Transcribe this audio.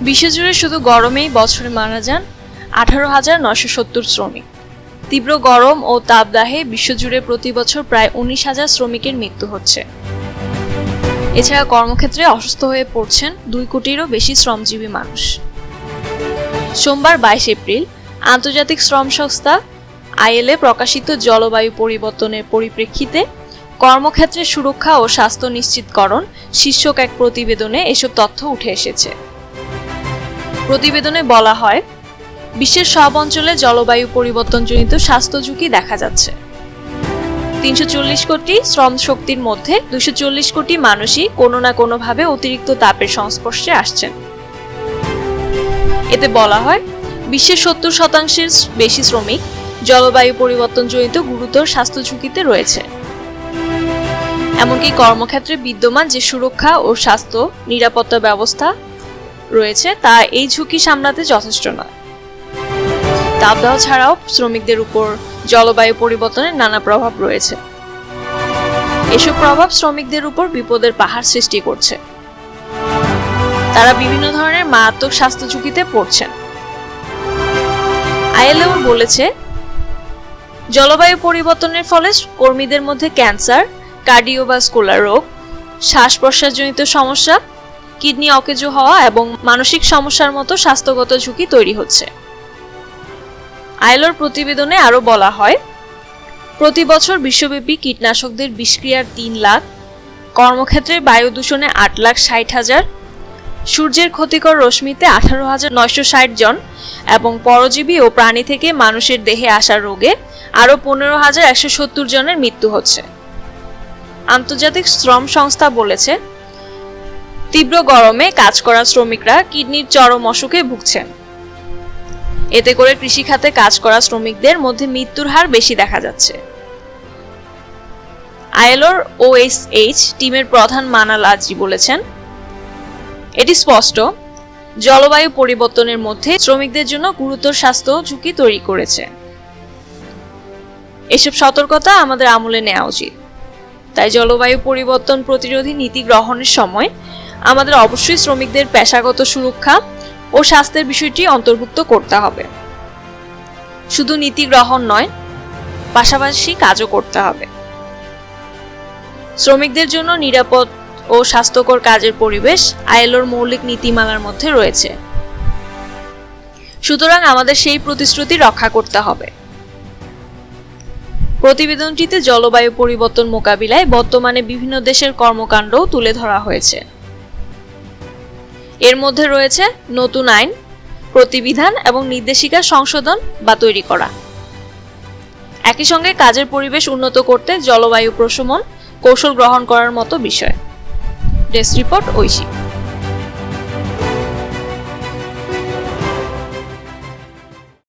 বিশ্বজুড়ে শুধু গরমেই বছরে মারা যান 18,970 শ্রমিক। তীব্র গরম ও তাপদাহে বিশ্বজুড়ে প্রতি বছর প্রায় 19,000 শ্রমিকের মৃত্যু হচ্ছে। এছাড়া কর্মক্ষেত্রে অসুস্থ হয়ে পড়ছেন 2 কোটিরও বেশি শ্রমজীবী মানুষ। সোমবার 22 এপ্রিল আন্তর্জাতিক শ্রম সংস্থা ILO প্রকাশিত জলবায়ু পরিবর্তনের পরিপ্রেক্ষিতে কর্মক্ষেত্রে সুরক্ষা ও স্বাস্থ্য নিশ্চিতকরণ শীর্ষক এক প্রতিবেদনে এসব তথ্য উঠে এসেছে। প্রতিবেদনে বলা হয়, বিশ্বের সব অঞ্চলে জলবায়ু পরিবর্তনজনিত স্বাস্থ্য ঝুঁকি দেখা যাচ্ছে। 340 কোটি শ্রম শক্তির মধ্যে 240 কোটি মানুষই কোনো না কোনোভাবে অতিরিক্ত তাপের সংস্পর্শে আসছেন। এতে বলা হয়, বিশ্বের 70% বেশি শ্রমিক জলবায়ু পরিবর্তনজনিত গুরুতর স্বাস্থ্য ঝুঁকিতে রয়েছে। এমনকি কর্মক্ষেত্রে বিদ্যমান যে সুরক্ষা ও স্বাস্থ্য নিরাপত্তা ব্যবস্থা রয়েছে তা এই ঝুঁকি সামলাতে যথেষ্ট নয়। তাপদাহ ছাড়াও শ্রমিকদের উপর জলবায়ু পরিবর্তনের নানা প্রভাব রয়েছে। এসব প্রভাব শ্রমিকদের উপর বিপদের পাহাড় সৃষ্টি করছে। তারা বিভিন্ন ধরনের মারাত্মক স্বাস্থ্য ঝুঁকিতে পড়ছেন। ILO বলেছে, জলবায়ু পরিবর্তনের ফলে কর্মীদের মধ্যে ক্যান্সার, কার্ডিওভাস্কুলার রোগ, শ্বাস প্রশ্বাসজনিত সমস্যা, কিডনি অকেজো হওয়া এবং মানসিক সমস্যার মতো স্বাস্থ্যগত ঝুঁকি তৈরি হচ্ছে। ILOর প্রতিবেদনে আরও বলা হয়, প্রতি বছর বিশ্বব্যাপী কীটনাশকদের বিষক্রিয়ার 3 লাখ, কর্মক্ষেত্রে বায়ু দূষণে 8,60,000, সূর্যের ক্ষতিকর রশ্মিতে 18,960 জন এবং পরজীবী ও প্রাণী থেকে মানুষের দেহে আসা রোগে আরও 15,170 জনের মৃত্যু হচ্ছে। আন্তর্জাতিক শ্রম সংস্থা বলেছে, তীব্র গরমে কাজ করা শ্রমিকরা কিডনির চরম অসুখে ভুগছেন। এতে করে কৃষিখাতে কাজ করা শ্রমিকদের মধ্যে মৃত্যুর হার বেশি দেখা যাচ্ছে। ILOর OSH টিমের প্রধান মানাল আজি বলেছেন, এটি স্পষ্ট, জলবায়ু পরিবর্তনের মধ্যে শ্রমিকদের জন্য গুরুতর স্বাস্থ্য ঝুঁকি তৈরি করেছে। এসব সতর্কতা আমাদের আমলে নেওয়া উচিত। তাই জলবায়ু পরিবর্তন প্রতিরোধী নীতি গ্রহণের সময় আমাদের অবশ্যই শ্রমিকদের পেশাগত সুরক্ষা ও স্বাস্থ্যের বিষয়টি অন্তর্ভুক্ত করতে হবে। শুধু নীতি গ্রহণ নয়, পাশাপাশি কাজও করতে হবে। শ্রমিকদের জন্য নিরাপদ ও স্বাস্থ্যকর কাজের পরিবেশ ILOর মৌলিক নীতিমালার মধ্যে রয়েছে। সুতরাং আমাদের সেই প্রতিশ্রুতি রক্ষা করতে হবে। প্রতিবেদনটিতে জলবায়ু পরিবর্তন মোকাবিলায় বর্তমানে বিভিন্ন দেশের কর্মকাণ্ডও তুলে ধরা হয়েছে। এর মধ্যে রয়েছে নতুন আইন, প্রতিবিধান এবং নির্দেশিকা সংশোধন বা তৈরি করা। একই সঙ্গে কাজের পরিবেশ উন্নত করতে জলবায়ু প্রশমন কৌশল গ্রহণ করার মতো বিষয়। Desk report, Oishi.